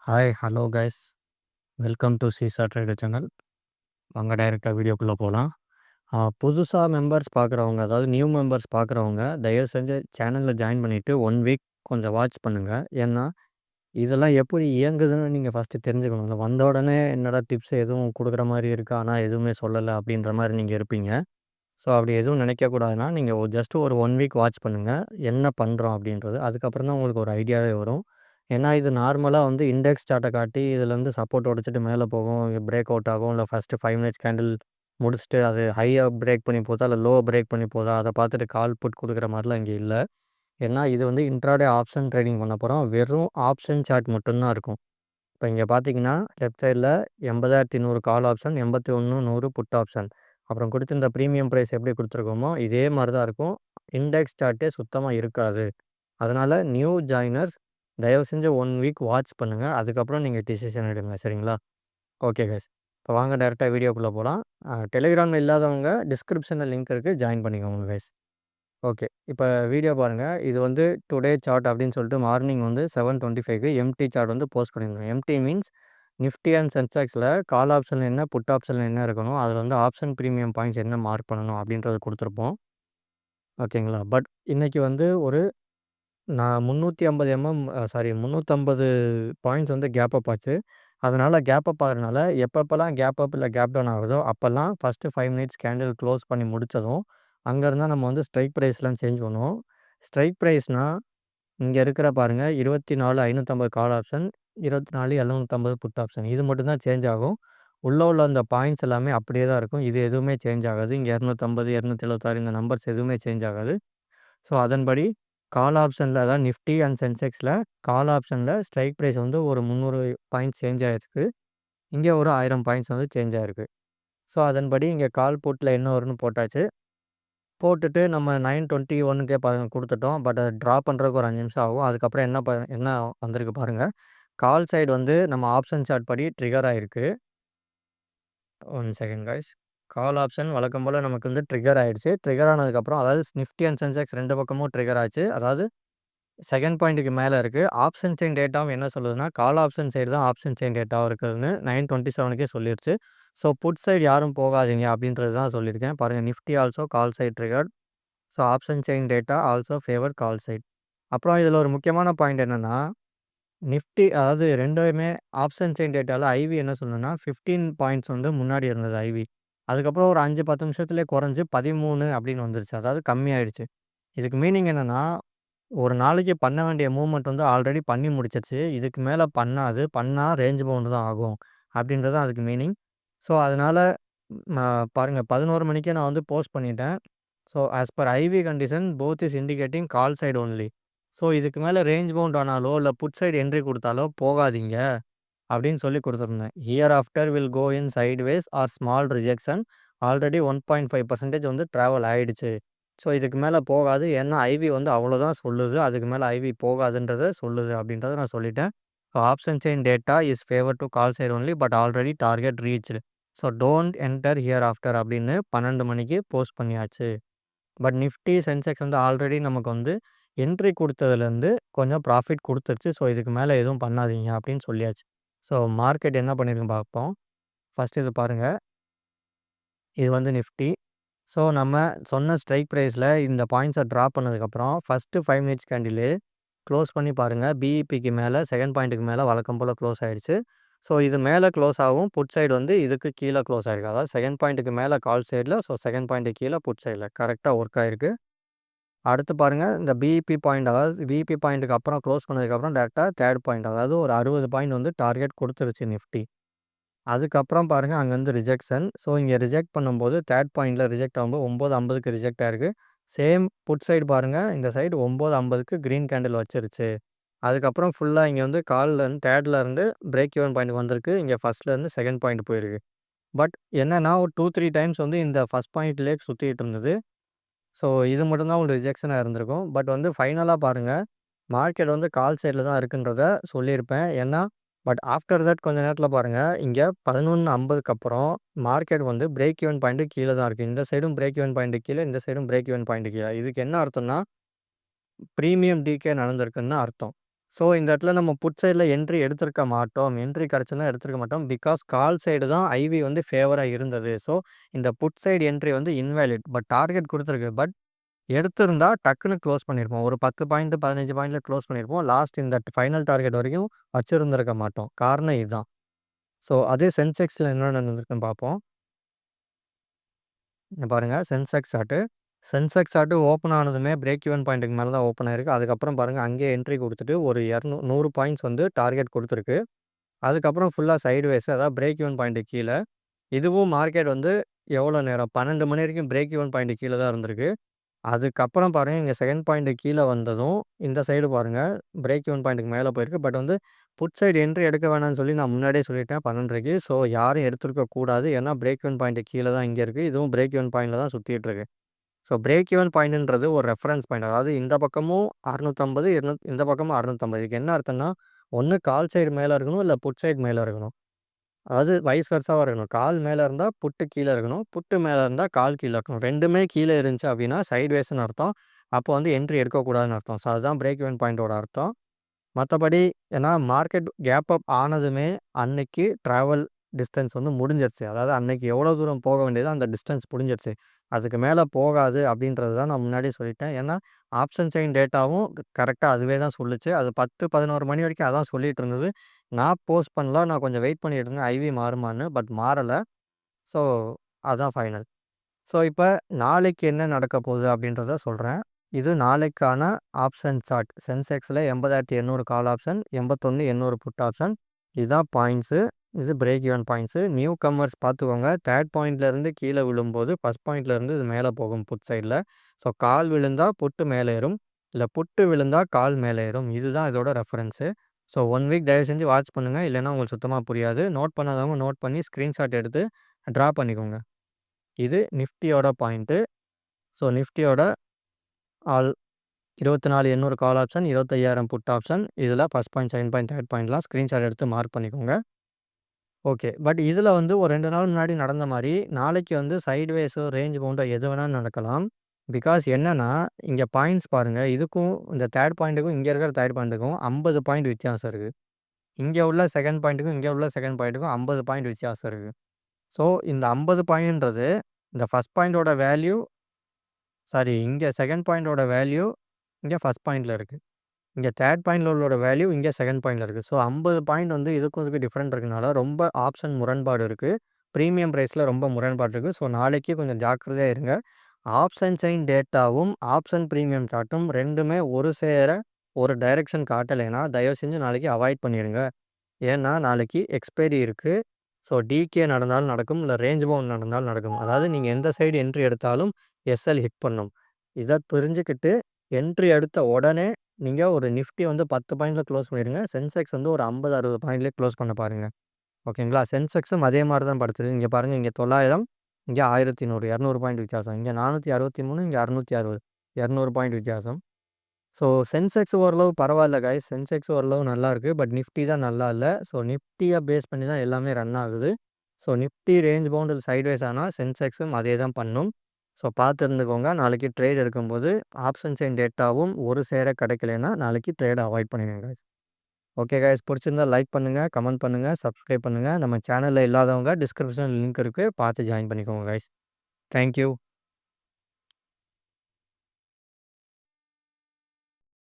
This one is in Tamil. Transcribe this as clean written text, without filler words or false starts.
Hi, hello guys. Welcome to seesaw trader channel. வாங்க டைரெக்ட்டா வீடியோக்குள்ள போலாம். புதுசா மெம்பர்ஸ் பார்க்குறவங்க, அதாவது நியூ மெம்பர்ஸ் பார்க்குறவங்க, தயவு செஞ்சு சேனல்ல ஜாயின் பண்ணிட்டு 1 வீக் கொஞ்சம் வாட்ச் பண்ணுங்க. ஏன்னா, இதெல்லாம் எப்படி இயங்குதுன்னு நீங்க ஃபஸ்ட்டு தெரிஞ்சுக்கணும்ல. வந்த உடனே என்னடா டிப்ஸ் எதுவும் குடுக்குற மாரி இருக்கு, ஆனா எதுவுமே சொல்லல அப்படின்ற மாரி நீங்க இருப்பீங்க. ஸோ, அப்படி எதுவும் நினைக்கக்கூடாதுன்னா, நீங்க ஜஸ்ட் ஒரு 1 வீக் வாட்ச் பண்ணுங்க. என்ன பண்றோம் அப்படின்றது. அதுக்கப்புறம் தான் உங்களுக்கு ஒரு ஐடியாவே வரும். ஏன்னா, இது நார்மலா வந்து இண்டெக்ஸ் சார்ட்ட காட்டி இதில வந்து சப்போர்ட் உடைச்சிட்டு மேல போகும். பிரேக் அவுட் ஆகும். இல்ல ஃபர்ஸ்ட்டு 5 மினிட்ஸ் கேண்டில் முடிச்சுட்டு அது ஹையா பிரேக் பண்ணி போதா, இல்ல லோவ பிரேக் பண்ணி போதா, அத பார்த்துட்டு கால் புட் குடுக்குற மாரிலாம் இங்க இல்ல. ஏன்னா, இது வந்து இன்ட்ராடே ஆப்ஷன் ட்ரேடிங் பண்ண போறோம். வெறும் ஆப்ஷன் சார்ட் மட்டும் தான் இருக்கும். இப்ப இங்க பார்த்தீங்கன்னா, லெஃப்ட் சைட்ல 80,100 கால் ஆப்ஷன், 81,100 புட் ஆப்ஷன். அப்புறம் குடுத்திருந்த பிரீமியம் பிரைஸ் எப்படி குடுத்துருக்கோமோ, இதே மாரி தான் இருக்கும். இண்டெக்ஸ் சார்ட்டே சுத்தமா இருக்காது. அதனால நியூ ஜாயினர்ஸ் தயவு செஞ்சு 1 வீக் வாட்ச் பண்ணுங்க. அதுக்கப்புறம் நீங்க டிசிஷன் எடுங்க. சரிங்களா? Okay guys. இப்ப வாங்க டைரக்ட்டா வீடியோக்குள்ள போலாம். டெலிகிராம்ல இல்லாதவங்க டிஸ்கிரிப்ஷன்ல லிங்க் இருக்கு. ஜாயின் பண்ணிக்கோங்க கைஸ். ஓகே. இப்ப வீடியோ பாருங்க. இது வந்து டுடே சார்ட் அப்படின்னு சொல்லிட்டு மார்னிங் வந்து 7:25க்கு எம்டி சார்ட் வந்து போஸ்ட் பண்ணியிருந்தோம். எம்டி மீன்ஸ் நிஃப்டி அண்ட் சென்செக்ஸ்ல கால் ஆப்ஷன்ல என்ன, புட் ஆப்ஷன்ல என்ன இருக்கணும், அதில வந்து ஆப்ஷன் பிரீமியம் பாயிண்ட்ஸ் என்ன மார்க் பண்ணணும் அப்படின்றத குடுத்துருப்போம். ஓகேங்களா? பட் இன்னைக்கு வந்து ஒரு நான் 350 சாரி 350 பாயிண்ட்ஸ் வந்து கேப் அப் ஆச்சு. அதனால கேப் அப் ஆகுறனால எப்பப்பலாம் கேப் அப் இல்ல கேப் டவுன் ஆகுதோ, அப்பலாம் ஃபர்ஸ்ட்டு 5 மினிட்ஸ் கேண்டில் க்ளோஸ் பண்ணி முடிச்சதும், அங்க இருந்தா நம்ம வந்து ஸ்ட்ரைக் பிரைஸ்லாம் சேஞ்ச் பண்ணுவோம். ஸ்ட்ரைக் பிரைஸ்னா இங்க இருக்கிற பாருங்க 24,550 கால் ஆப்ஷன், 24,750 புட் ஆப்ஷன். இது மட்டும் தான் சேஞ்ச் ஆகும். உள்ள அந்த பாயிண்ட்ஸ் எல்லாமே அப்படியே தான் இருக்கும். இது எதுவுமே சேஞ்ச் ஆகாது. இங்க 250, 276 இந்த நம்பர்ஸ் எதுவுமே சேஞ்ச் ஆகாது. ஸோ, அதன்படி கால் ஆப்ஷன்ல அதாவது நிஃப்டி அண்ட் சென்செக்ஸ்ல கால் ஆப்ஷன்ல ஸ்ட்ரைக் பிரைஸ் வந்து ஒரு 300 பாயிண்ட்ஸ் சேஞ்ச் ஆயிருக்கு. இங்க ஒரு 1000 பாயிண்ட்ஸ் வந்து சேஞ்ச் ஆயிருக்கு. ஸோ, அதன்படி இங்க கால் புட்ல என்ன வரும்னு போட்டாச்சு. போட்டுட்டு நம்ம 9:21க்கே குடுத்துட்டோம். பட் அத ட்ரா பண்றதுக்கு ஒரு 5 நிமிஷம் ஆகும். அதுக்கப்புறம் என்ன வந்திருக்கு பாருங்க. கால் சைடு வந்து நம்ம ஆப்ஷன் சார்ட் படி ட்ரிகர் ஆயிருக்கு. 1 செகண்ட் காய்ஸ். கால் ஆப்ஷன் வழக்கம் போல நமக்கு வந்து ட்ரிகர் ஆயிடுச்சு. ட்ரிகர் ஆனதுக்கப்புறம் அதாவது நிஃப்டி அண்ட் சென்செக்ஸ் 2 பக்கமும் ட்ரிகர் ஆச்சு. அதாவது செகண்ட் பாயிண்ட்டுக்கு மேல இருக்கு. ஆப்ஷன் செயின் டேட்டாவும் என்ன சொல்லுதுன்னா, கால் ஆப்ஷன் சைடு தான் ஆப்ஷன் செயின் டேட்டாவும் இருக்குதுன்னு 9:27க்கே சொல்லிருச்சு. ஸோ, புட் சைடு யாரும் போகாதீங்க அப்படின்றது தான் சொல்லியிருக்கேன். பாருங்க Nifty also call side triggered. So, option chain data also favour call side. அப்புறம் இதில ஒரு முக்கியமான பாயிண்ட் என்னன்னா, நிஃப்டி அதாவது 2மே ஆப்ஷன் செயின் டேட்டால ஐவி என்ன சொல்லுதுன்னா, 15 பாயிண்ட்ஸ் வந்து முன்னாடி இருந்தது ஐவி. அதுக்கப்புறம் ஒரு 5, 10 நிமிஷத்திலேயே குறைஞ்சு 13 அப்படின்னு வந்துருச்சு. அதாவது கம்மியாயிடுச்சு. இதுக்கு மீனிங் என்னன்னா, ஒரு நாளைக்கு பண்ண வேண்டிய மூவ்மெண்ட் வந்து ஆல்ரெடி பண்ணி முடிச்சிருச்சு. இதுக்கு மேல பண்ணாது. பண்ணா ரேஞ்ச் பவுண்ட் தான் ஆகும். அப்படின்றது தான் அதுக்கு மீனிங். ஸோ, அதனால பாருங்க 11 மணிக்கே நான் வந்து போஸ்ட் பண்ணிட்டேன். So, as per IV condition both is indicating call side only. So, இதுக்கு மேல ரேஞ்ச் பவுண்ட் ஆனாலோ, இல்ல புட் சைடு என்ட்ரி குடுத்தாலோ போகாதீங்க அப்படின்னு சொல்லி குடுத்துருந்தேன். Here after will go in sideways or small rejection. Already 1.5% வந்து டிராவல் ஆயிடுச்சு. ஸோ, இதுக்கு மேல போகாது. ஏன்னா ஐவி வந்து அவ்வளோதான் சொல்லுது. அதுக்கு மேல ஐவி போகாதுன்றத சொல்லுது அப்படின்றத நான் சொல்லிட்டேன். So, option chain data is favour to call side only but already target reached. So, don't enter here after அப்படின்னு 12 மணிக்கு போஸ்ட் பண்ணியாச்சு. பட் நிஃப்டி, சென்செக்ஸ் வந்து ஆல்ரெடி நமக்கு வந்து என்ட்ரி குடுத்ததுலேருந்து கொஞ்சம் ப்ராஃபிட் குடுத்துருச்சு. ஸோ, இதுக்கு மேல எதுவும் பண்ணாதீங்க அப்படின்னு சொல்லியாச்சு. ஸோ, மார்க்கெட் என்ன பண்ணியிருக்குன்னு பார்ப்போம். ஃபர்ஸ்ட் இது பாருங்க. இது வந்து நிஃப்டி. ஸோ, நம்ம சொன்ன ஸ்ட்ரைக் பிரைஸ்ல இந்த பாயிண்ட்ஸ ட்ரா பண்ணதுக்கப்புறம் ஃபர்ஸ்ட்டு 5 மினிட்ஸ் கேண்டிலு க்ளோஸ் பண்ணி பாருங்க. பிஇபிக்கு மேல செகண்ட் பாயிண்ட்டுக்கு மேல வழக்கம் போல க்ளோஸ் ஆயிடுச்சு. ஸோ, இது மேல க்ளோஸ் ஆகும். புட் சைடு வந்து இதுக்கு கீழ க்ளோஸ் ஆயிருக்கு. அதாவது செகண்ட் பாயிண்ட்டுக்கு மேல கால் சைடுல, ஸோ செகண்ட் பாயிண்ட்டுக்கு கீழ புட் சைடுல கரெக்ட்டா ஒர்க் ஆயிருக்கு. அடுத்து பாருங்க இந்த பிஇபி பாயிண்ட் அதாவது விபி பாயிண்ட்டுக்கு அப்புறம் க்ளோஸ் பண்ணதுக்கப்புறம் டைரக்ட்டா 3 பாயிண்ட் அதாவது ஒரு 60 பாயிண்ட் வந்து டார்கெட் குடுத்துருச்சு நிஃப்டி. அதுக்கப்புறம் பாருங்க அங்கருந்து ரிஜெக்ஷன். ஸோ, இங்க ரிஜெக்ட் பண்ணும்போது 3 பாயிண்ட்ல ரிஜெக்ட் ஆகும்போது 9:50க்கு ரிஜெக்ட் ஆயிருக்கு. சேம் புட் சைடு பாருங்க. இந்த சைடு 9:50க்கு கிரீன் கேண்டில் வச்சிருச்சு. அதுக்கப்புறம் ஃபுல்லா இங்க வந்து கால்லருந்து 3ல இருந்து பிரேக் ஈவன் பாயிண்ட்க்கு வந்திருக்கு. இங்க ஃபர்ஸ்ட்லருந்து செகண்ட் பாயிண்ட் போயிருக்கு. பட் என்னன்னா ஒரு 2, 3 டைம்ஸ் வந்து இந்த ஃபர்ஸ்ட் பாயிண்ட்லயே சுத்திட்டு இருந்தது. ஸோ, இது மட்டும் தான் ஒரு ரிஜெக்ஷனா இருந்திருக்கும். பட் வந்து ஃபைனலா பாருங்க, மார்க்கெட் வந்து கால் சைட்ல தான் இருக்குன்றத சொல்லியிருப்பேன். ஏன்னா, பட் ஆஃப்டர் தட் கொஞ்ச நேரத்தில பாருங்க, இங்க 11:50க்கு அப்புறம் மார்க்கெட் வந்து பிரேக் ஈவன் பாயிண்ட்டுக்கு கீழ தான் இருக்கு. இந்த சைடும் பிரேக் ஈவன் பாயிண்ட்டுக்கு கீழ, இந்த சைடும் பிரேக் ஈவன் பாயிண்ட்டுக்கு கீழ. இதுக்கு என்ன அர்த்தம்னா, பிரீமியம் டீகே நடந்திருக்குன்னு தான் அர்த்தம். ஸோ, இந்த இடத்துல நம்ம புட் சைட்ல என்ட்ரி எடுத்திருக்க மாட்டோம். என்ட்ரி கிடைச்சுன்னா எடுத்திருக்க மாட்டோம். பிகாஸ் கால் சைடு தான் ஐவி வந்து ஃபேவரா இருந்தது. ஸோ, இந்த புட் சைடு என்ட்ரி வந்து இன்வேலிட். பட் டார்கெட் குடுத்துருக்கு. பட் எடுத்திருந்தா டக்குனு க்ளோஸ் பண்ணியிருப்போம். ஒரு 10 பாயிண்ட் 15 பாயிண்ட்ல க்ளோஸ் பண்ணியிருப்போம். லாஸ்ட் இந்த ஃபைனல் டார்கெட் வரைக்கும் வச்சிருந்திருக்க மாட்டோம். காரணம் இதுதான். ஸோ, அதே சென்செக்ஸ்ல என்ன நடந்திருக்குன்னு பார்ப்போம். இங்க பாருங்க Sensex chart. Sensex chart open ஆனதுமே பிரேக் ஈவன் பாயிண்ட்டுக்கு மேல தான் ஓப்பன் ஆயிருக்கு. அதுக்கப்புறம் பாருங்க அங்கேயே என்ட்ரி குடுத்துட்டு ஒரு 100 பாயிண்ட்ஸ் வந்து டார்கெட் குடுத்துருக்கு. அதுக்கப்புறம் ஃபுல்லா சைட்வேஸ் அதாவது பிரேக் ஈவன் பாயிண்ட்டுக்கு கீழ. இதுவும் மார்க்கெட் வந்து எவ்வளோ நேரம் 12 மணி வரைக்கும் பிரேக் ஈவன் பாயிண்ட்டுக்கு கீழ தான் இருந்திருக்கு. அதுக்கப்புறம் பாருங்க, இங்க செகண்ட் பாயிண்ட்டுக்கு கீழ வந்ததும், இந்த சைடு பாருங்க, பிரேக் ஈவன் பாயிண்ட்டுக்கு மேல போயிருக்கு. பட் வந்து புட் சைடு என்ட்ரி எடுக்க வேணாம்னு சொல்லி நான் முன்னாடியே சொல்லிட்டேன் 12:30க்கு. ஸோ, யாரும் எடுத்திருக்க கூடாது. ஏன்னா, பிரேக் ஈவன் பாயிண்ட்டுக்கு கீழ தான் இங்க இருக்கு. இதுவும் பிரேக் ஈவன் பாயிண்ட்ல தான் சுத்திட்டு இருக்கு. ஸோ, பிரேக் ஈவன் பாயிண்ட்ன்றது ஒரு ரெஃபரன்ஸ் பாயிண்ட். அதாவது இந்த பக்கமும் 650, இந்த பக்கமும் 650. இதுக்கு என்ன அர்த்தம்னா, ஒண்ணு கால் சைடு மேல இருக்கணும், இல்ல புட் சைடு மேல இருக்கணும். அதாவது வைஸ் வெர்சாவா இருக்கணும். கால் மேல இருந்தா புட்டு கீழ இருக்கணும். புட்டு மேல இருந்தா கால் கீழ இருக்கணும். 2மே கீழ இருந்துச்சு அப்டின்னா சைட்வேஸ்ன்னு அர்த்தம். அப்போ வந்து என்ட்ரி எடுக்கக்கூடாதுன்னு அர்த்தம். ஸோ, அதுதான் பிரேக் ஈவன் பாயிண்டோட அர்த்தம். மத்தபடி ஏன்னா மார்க்கெட் கேப் அப் ஆனதுமே அன்னைக்கு ட்ராவல் டிஸ்டன்ஸ் வந்து முடிஞ்சிருச்சு. அதாவது அன்னைக்கு எவ்வளோ தூரம் போக வேண்டியதோ அந்த டிஸ்டன்ஸ் முடிஞ்சிருச்சு. அதுக்கு மேல போகாது அப்டின்றது தான் நான் முன்னாடியே சொல்லிட்டேன். ஏன்னா ஆப்ஷன் செயின் டேட்டாவும் கரெக்ட்டா அதுவே தான் சொல்லுச்சு. அது 10, 11 மணி வரைக்கும் அதான் சொல்லிட்டு இருந்தது. நான் போஸ்ட் பண்ணல. நான் கொஞ்சம் வெயிட் பண்ணிட்டு இருந்தேன். ஐவி மாறுமான்னு. பட் மாறல. ஸோ, அதான் ஃபைனல். ஸோ, இப்ப நாளைக்கு என்ன நடக்க போகுது அப்படின்றத சொல்றேன். இது நாளைக்கான ஆப்ஷன் சார்ட். சென்செக்ஸ்ல 80,800 கால் ஆப்ஷன், 81,800 புட் ஆப்ஷன். இதுதான் பாயிண்ட்ஸு. இது break even points. Newcomers பார்த்துக்கோங்க. 3 பாயிண்ட்ல இருந்து கீழ விழும்போது, ஃபர்ஸ்ட் பாயிண்ட்ல இருந்து இது மேல போகும் புட் சைட்ல. ஸோ, கால் விழுந்தா புட்டு மேல ஏறும். இல்ல புட்டு விழுந்தா கால் மேல ஏறும். இதுதான் இதோட ரெஃபரன்ஸு. ஸோ, 1 வீக் தயவு செஞ்சு வாட்ச் பண்ணுங்க. இல்லைன்னா உங்களுக்கு சுத்தமா புரியாது. நோட் பண்ணாதவங்க நோட் பண்ணி ஸ்க்ரீன்ஷாட் எடுத்து ட்ரா பண்ணிக்கோங்க. இது நிஃப்டியோட பாயிண்ட்டு. ஸோ, நிஃப்டியோட all 24,800 call option, 25,000 put option. இதில first point, second point, third பாயிண்ட்லாம் ஸ்க்ரீன்ஷாட் எடுத்து மார்க் பண்ணிக்கோங்க. ஓகே. பட் இதில வந்து ஒரு 2 நாள் முன்னாடி நடந்த மாரி, நாளைக்கு வந்து சைட்வேஸோ, ரேஞ்ச் பவுண்டோ எது வேணாலும் நடக்கலாம். பிகாஸ் என்னன்னா, இங்க பாயிண்ட்ஸ் பாருங்க. இதுக்கும் இந்த தேர்ட் பாயிண்ட்டுக்கும், இங்க இருக்கிற தேர்ட் பாயிண்ட்டுக்கும் 50 பாயிண்ட் வித்தியாசம் இருக்கு. இங்க உள்ள செகண்ட் பாயிண்ட்டுக்கும், இங்க உள்ள செகண்ட் பாயிண்ட்டுக்கும் 50 பாயிண்ட் வித்தியாசம் இருக்கு. ஸோ, இந்த 50 பாயிண்ட்ன்றது இந்த ஃபர்ஸ்ட் பாயிண்டோட வேல்யூ இங்க செகண்ட் பாயிண்டோட வேல்யூ இங்க ஃபர்ஸ்ட் பாயிண்ட்ல இருக்கு. இங்க தேர்ட் பாயிண்ட்ல உள்ளோட வேல்யூ இங்க செகண்ட் பாயிண்ட்ல இருக்கு. ஸோ 50 பாயிண்ட் வந்து இதுக்கும் இதுக்கும் டிஃபரெண்ட் இருக்கனால ரொம்ப ஆப்ஷன் முரண்பாடு இருக்கு. பிரீமியம் பிரைஸ்ல ரொம்ப முரண்பாடு இருக்கு. ஸோ நாளைக்கு கொஞ்சம் ஜாக்கிரதையா இருங்க. ஆப்ஷன் செயின் டேட்டாவும், ஆப்ஷன் பிரீமியம் சார்ட்டும் 2மே ஒரு சேர ஒரு டைரக்ஷன் காட்டலைன்னா, தயவு செஞ்சு நாளைக்கு அவாய்ட் பண்ணிடுங்க. ஏன்னா நாளைக்கு எக்ஸ்பைரி இருக்கு. ஸோ டிகே நடந்தாலும் நடக்கும். இல்ல ரேஞ்ச் பவுண்ட் நடந்தாலும் நடக்கும். அதாவது நீங்க எந்த சைடு என்ட்ரி எடுத்தாலும் எஸ்எல் ஹிட் பண்ணும். இத புரிஞ்சுக்கிட்டு என்ட்ரி எடுத்த உடனே நீங்க ஒரு நிஃப்டி வந்து 10 பாயிண்ட்ல க்ளோஸ் பண்ணிடுங்க. சென்செக்ஸ் வந்து ஒரு 50, 60 பாயிண்ட்லயே க்ளோஸ் பண்ண பாருங்க. ஓகேங்களா? சென்செக்ஸும் அதே மாரி தான் படுத்துது. இங்க பாருங்க இங்க 900, இங்க 1100, 200 பாயிண்ட் வித்தியாசம். இங்க 463, இங்க 660, 200 பாயிண்ட் வித்தியாசம். ஸோ சென்செக்ஸ் ஓரளவு பரவால்ல காய்ஸ். சென்செக்ஸ் ஓரளவு நல்லா இருக்கு. பட் நிஃப்டி தான் நல்லா இல்ல. ஸோ நிஃப்டிய பேஸ் பண்ணி தான் எல்லாமே ரன் ஆகுது. ஸோ நிஃப்டி ரேஞ்ச் பவுண்ட் சைட்வேஸ் ஆனா சென்செக்ஸும் அதே தான் பண்ணும். ஸோ பார்த்து இருந்துக்கோங்க. நாளைக்கு ட்ரேட் எடுக்கும்போது ஆப்ஷன் செயின் டேட்டாவும் ஒரு சேர கிடைக்கலைன்னா, நாளைக்கு ட்ரேட அவாய்ட் பண்ணிடுங்க காய்ஸ். ஓகே காய்ஸ் பிடிச்சிருந்தா லைக் பண்ணுங்க, கமெண்ட் பண்ணுங்க, சப்ஸ்கிரைப் பண்ணுங்க. நம்ம சேனல்ல இல்லாதவங்க டிஸ்கிரிப்ஷன்ல லிங்க் இருக்கு. பார்த்து ஜாயின் பண்ணிக்கோங்க காய்ஸ். Thank you.